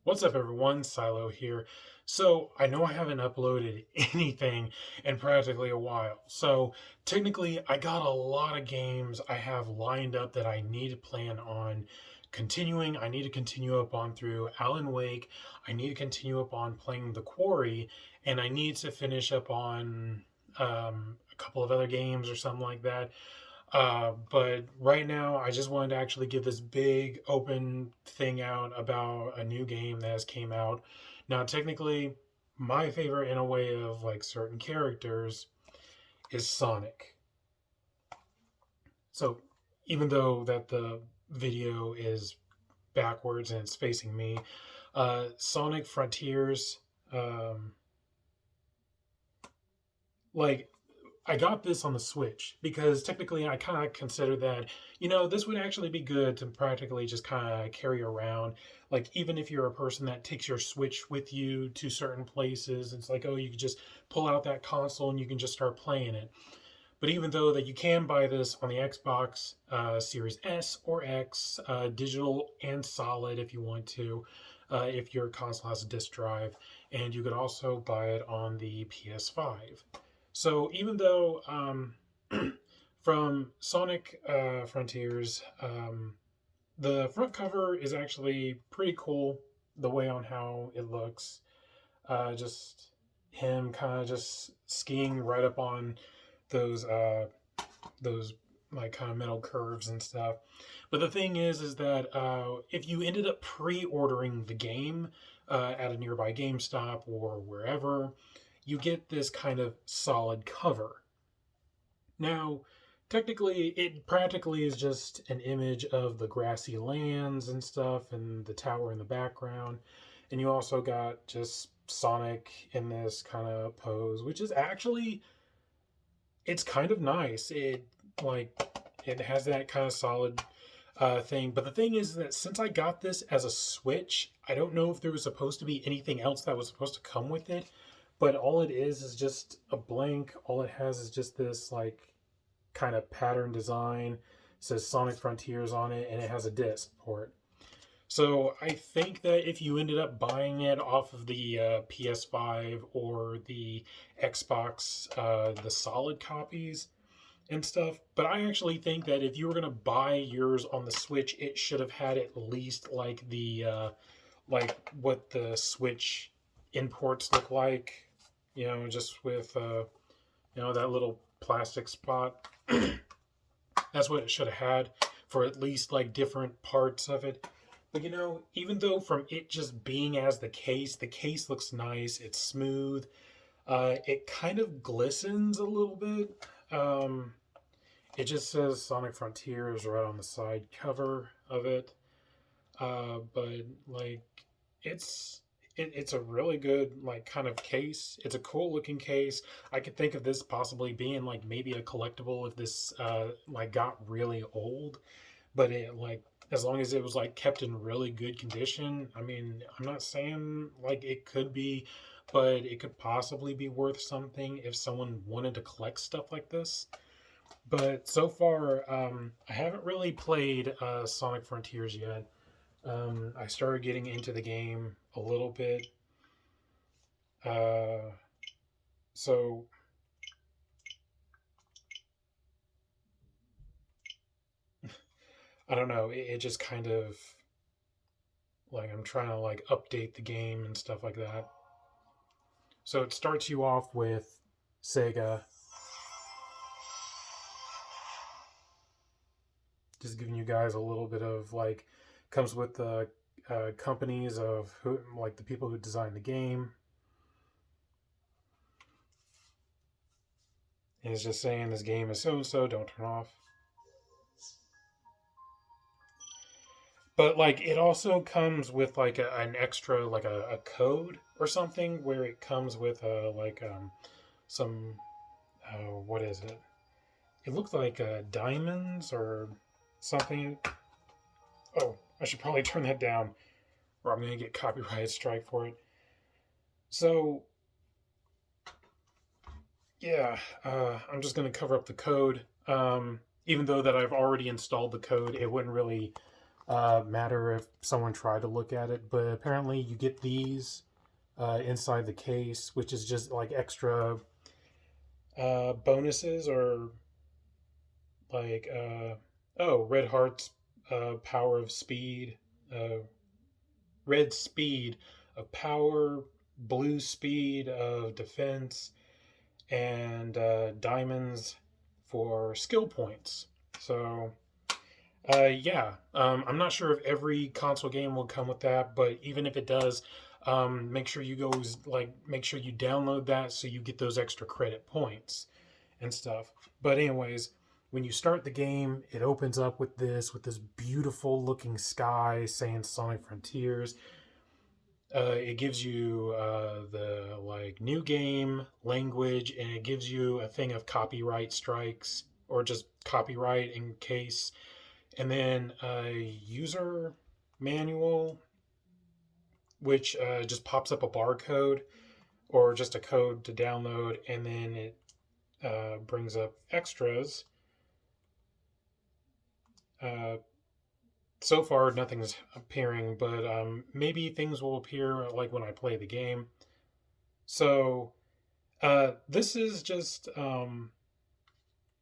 What's up, everyone? Silo here. So, I know I haven't uploaded anything in practically a while. So, technically, I got a lot of games I have lined up that I need to plan on continuing. I need to continue up on through Alan Wake. I need to continue up on playing The Quarry. And I need to finish up on a couple of other games or something like that. But right now, I just wanted to actually give this big open thing out about a new game that has came out. Now, technically, my favorite in a way of like certain characters is Sonic. So even though that the video is backwards and it's facing me, Sonic Frontiers, um, like I got this on the Switch because technically I kind of consider that, this would actually be good to practically just kind of carry around. Like, even if you're a person that takes your Switch with you to certain places, it's like, oh, you can just pull out that console and you can just start playing it. But even though that you can buy this on the Xbox Series S or X, digital and solid if you want to, if your console has a disc drive, and you could also buy it on the PS5. So even though from Sonic Frontiers, the front cover is actually pretty cool, the way on how it looks. Just him kind of just skiing right up on those those like kind of metal curves and stuff. But the thing is that if you ended up pre-ordering the game at a nearby GameStop or wherever, you get this kind of solid cover. Now, technically, it practically is just an image of the grassy lands and stuff, and the tower in the background. And you also got just Sonic in this kind of pose, which is actually it's kind of nice. Like it has that kind of solid thing. But the thing is that since I got this as a Switch, I don't know if there was supposed to be anything else that was supposed to come with it. But all it is just a blank. All it has is just this like kind of pattern design. It says Sonic Frontiers on it, and it has a disc port. So I think that if you ended up buying it off of the PS5 or the Xbox, the solid copies and stuff, but I actually think that if you were gonna buy yours on the Switch, it should have had at least like the like what the Switch imports look like, just with that little plastic spot. That's what it should have had for at least like different parts of it. But even though from it just being as the case looks nice, it's smooth. It kind of glistens a little bit. Um, it just says Sonic Frontiers right on the side cover of it. But like, it's it's a really good like kind of case. It's a cool looking case. I could think of this possibly being like maybe a collectible if this like got really old, but it like as long as it was like kept in really good condition. I mean, I'm not saying like it could be, but it could possibly be worth something if someone wanted to collect stuff like this. But so far, I haven't really played Sonic Frontiers yet. I started getting into the game a little bit. Uh, so I don't know. It just kind of like I'm trying to like update the game and stuff like that. So it starts you off with Sega, just giving you guys a little bit of like, comes with the companies of who, like the people who designed the game. And it's just saying this game is so and so, don't turn off. But like it also comes with like an extra like a code or something where it comes with like some what is it? It looks like diamonds or something. Oh, I should probably turn that down, or I'm gonna get copyright strike for it. So yeah, I'm just gonna cover up the code. Even though that I've already installed the code, it wouldn't really matter if someone tried to look at it, but apparently you get these inside the case, which is just like extra bonuses or like oh, Red Heart's power of speed, uh, red speed of power, blue speed of defense, and diamonds for skill points. So yeah, I'm not sure if every console game will come with that, but even if it does, make sure you go like make sure you download that so you get those extra credit points and stuff. But anyways, when you start the game, it opens up with this beautiful looking sky saying Sonic Frontiers. It gives you the like new game language, and it gives you a thing of copyright strikes or just copyright in case, and then a user manual, which just pops up a barcode or just a code to download, and then it brings up extras. Uh, so far, nothing's appearing, but maybe things will appear like when I play the game. So this is just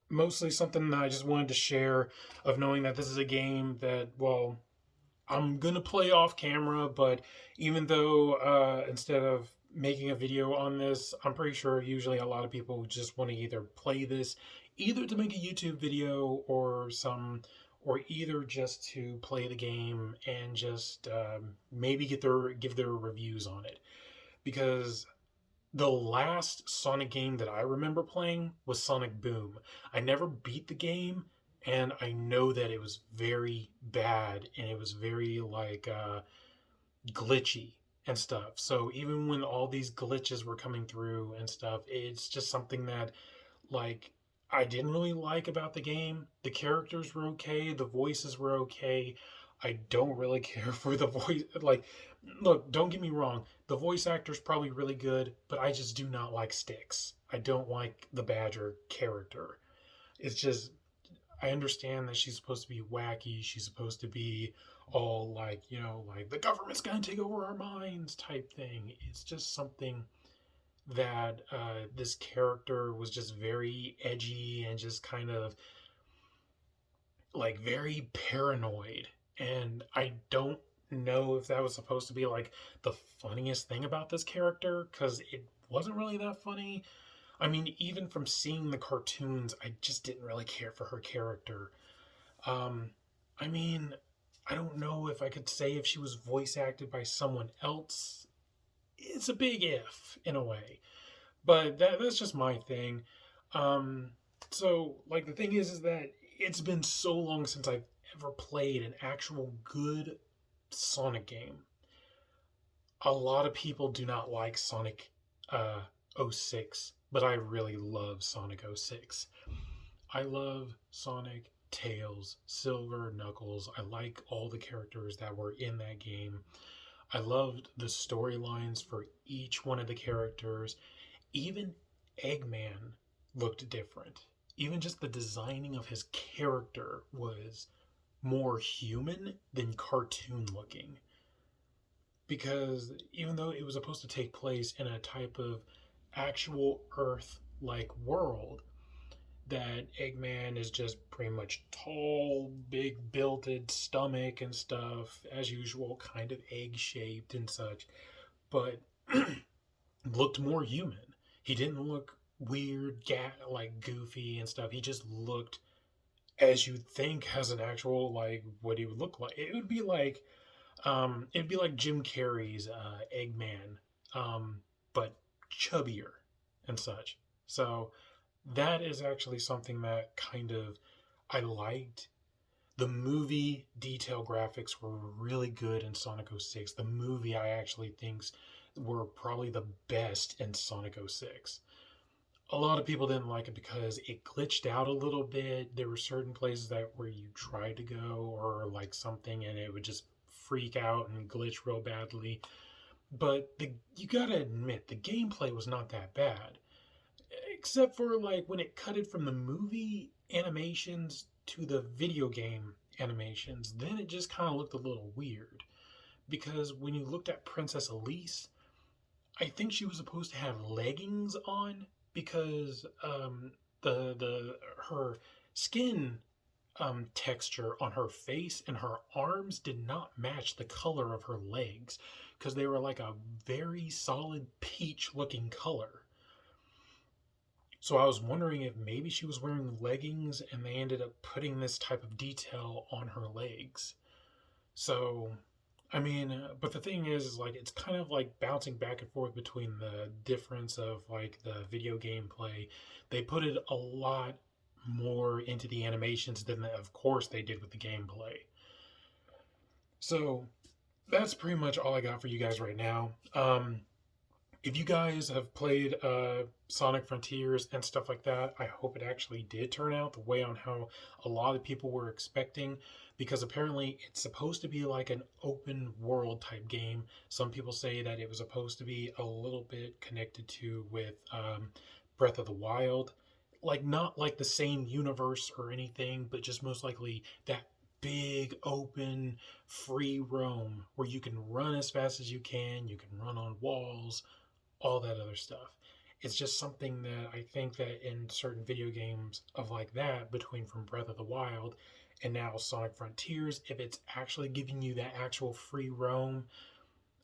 mostly something that I just wanted to share of knowing that this is a game that, well, I'm gonna play off camera, but even though instead of making a video on this, I'm pretty sure usually a lot of people just want to either play this, either to make a YouTube video or or either just to play the game and just maybe give their reviews on it. Because the last Sonic game that I remember playing was Sonic Boom. I never beat the game, and I know that it was very bad and it was very like glitchy and stuff. So even when all these glitches were coming through and stuff, it's just something that like I didn't really like about the game. The characters were okay, the voices were okay. I don't really care for the voice. Like, look, don't get me wrong. The voice actor's probably really good, but I just do not like Styx. I don't like the Badger character. It's just I understand that she's supposed to be wacky. She's supposed to be all like, you know, like the government's gonna take over our minds type thing. It's just something that this character was just very edgy and just kind of like very paranoid. And I don't know if that was supposed to be like the funniest thing about this character because it wasn't really that funny. I mean, even from seeing the cartoons, I just didn't really care for her character. Um, I mean, I don't know if I could say if she was voice acted by someone else. It's a big if, in a way. But that's just my thing. Um, so, like, the thing is that it's been so long since I've ever played an actual good Sonic game. A lot of people do not like Sonic '06, but I really love Sonic '06. I love Sonic, Tails, Silver, Knuckles. I like all the characters that were in that game. I loved the storylines for each one of the characters. Even Eggman looked different. Even just the designing of his character was more human than cartoon looking. Because even though it was supposed to take place in a type of actual Earth like world, that Eggman is just pretty much tall, big builded stomach and stuff, as usual, kind of egg shaped and such, but looked more human. He didn't look weird, like goofy and stuff. He just looked as you'd think as an actual like what he would look like. It'd be like Jim Carrey's Eggman, but chubbier and such. So that is actually something that kind of I liked. The movie detail graphics were really good in Sonic '06. The movie I actually think were probably the best in Sonic '06. A lot of people didn't like it because it glitched out a little bit. There were certain places that where you tried to go or like something and it would just freak out and glitch real badly. But you gotta admit the gameplay was not that bad, except for like when it cut it from the movie animations to the video game. animations, then it just kind of looked a little weird. Because when you looked at Princess Elise, I think she was supposed to have leggings on because the her skin texture on her face and her arms did not match the color of her legs because they were like a very solid peach looking color. So I was wondering if maybe she was wearing leggings and they ended up putting this type of detail on her legs. So, I mean, but the thing is like it's kind of like bouncing back and forth between the difference of like the video gameplay. They put it a lot more into the animations than, of course, they did with the gameplay. So that's pretty much all I got for you guys right now. If you guys have played Sonic Frontiers and stuff like that, I hope it actually did turn out the way on how a lot of people were expecting, because apparently it's supposed to be like an open world type game. Some people say that it was supposed to be a little bit connected to with Breath of the Wild, like not like the same universe or anything, but just most likely that big open free roam where you can run as fast as you can run on walls, all that other stuff. It's just something that I think that in certain video games of like that, between from Breath of the Wild and now Sonic Frontiers, if it's actually giving you that actual free roam,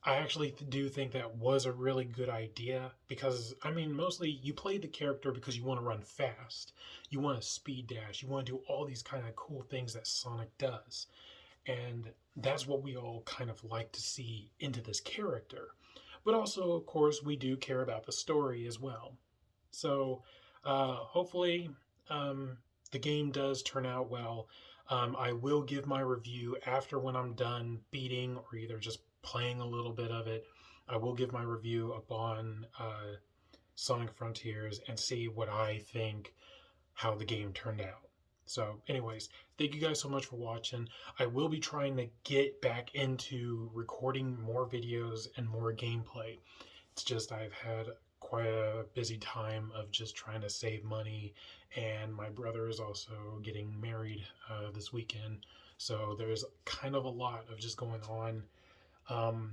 I actually do think that was a really good idea because, I mean, mostly you play the character because you want to run fast, you want to speed dash, you want to do all these kind of cool things that Sonic does. And that's what we all kind of like to see into this character. But also, of course, we do care about the story as well. So hopefully the game does turn out well. I will give my review after when I'm done beating or either just playing a little bit of it. I will give my review upon Sonic Frontiers and see what I think how the game turned out. So, anyways, thank you guys so much for watching. I will be trying to get back into recording more videos and more gameplay. It's just I've had quite a busy time of just trying to save money, and my brother is also getting married this weekend. So there's kind of a lot of just going on. Um,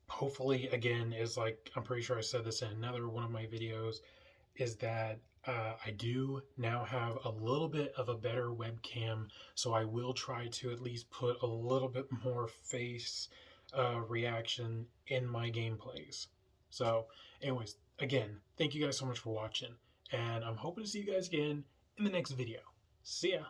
Hopefully, again, is like I'm pretty sure I said this in another one of my videos, is that I do now have a little bit of a better webcam, so I will try to at least put a little bit more face reaction in my gameplays. So, anyways, again, thank you guys so much for watching, and I'm hoping to see you guys again in the next video. See ya!